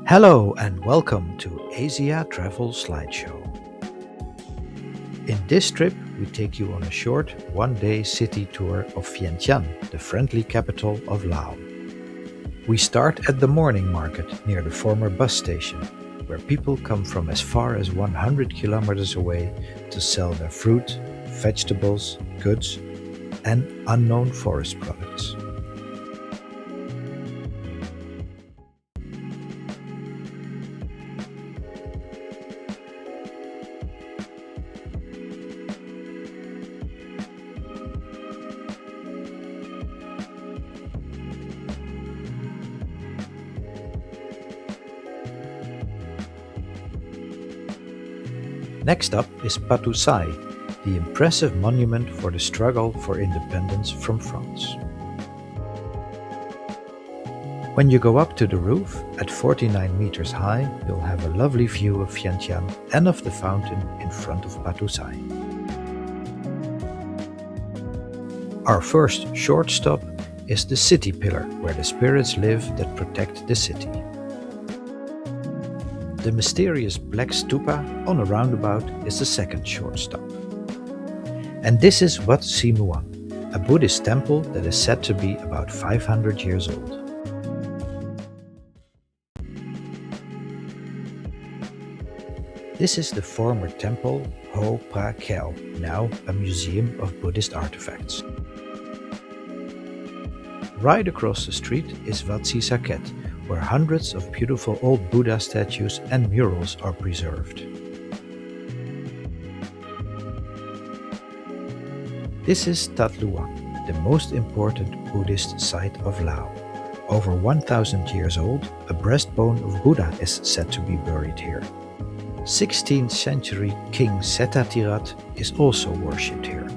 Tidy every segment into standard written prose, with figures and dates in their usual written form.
Hello and welcome to Asia Travel Slideshow. In this trip, we take you on a short one-day city tour of Vientiane, the friendly capital of Laos. We start at the morning market near the former bus station, where people come from as far as 100 kilometers away to sell their fruit, vegetables, goods, and unknown forest products. Next up is Patuxai, the impressive monument for the struggle for independence from France. When you go up to the roof, at 49 meters high, you'll have a lovely view of Vientiane and of the fountain in front of Patuxai. Our first short stop is the city pillar, where the spirits live that protect the city. The mysterious black stupa on a roundabout is the second short stop. And this is Wat Luang, a Buddhist temple that is said to be about 500 years old. This is the former temple Phra Keaw, now a museum of Buddhist artifacts. Right across the street is Wat Saket, where hundreds of beautiful old Buddha statues and murals are preserved. This is Luang, the most important Buddhist site of Laos. Over 1,000 years old, a breastbone of Buddha is said to be buried here. 16th century King Settatirat is also worshipped here.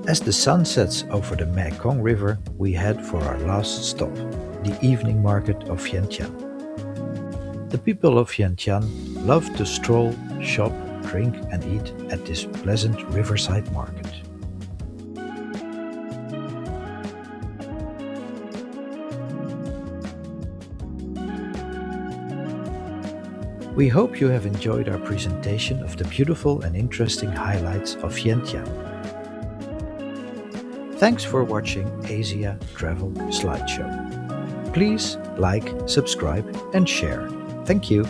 As the sun sets over the Mekong River, we head for our last stop, the evening market of Vientiane. The people of Vientiane love to stroll, shop, drink and eat at this pleasant riverside market. We hope you have enjoyed our presentation of the beautiful and interesting highlights of Vientiane. Thanks for watching Asia Travel Slideshow. Please like, subscribe and share. Thank you.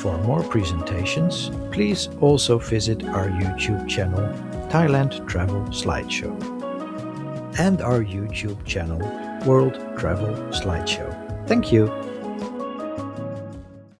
For more presentations, please also visit our YouTube channel Thailand Travel Slideshow and our YouTube channel World Travel Slideshow. Thank you.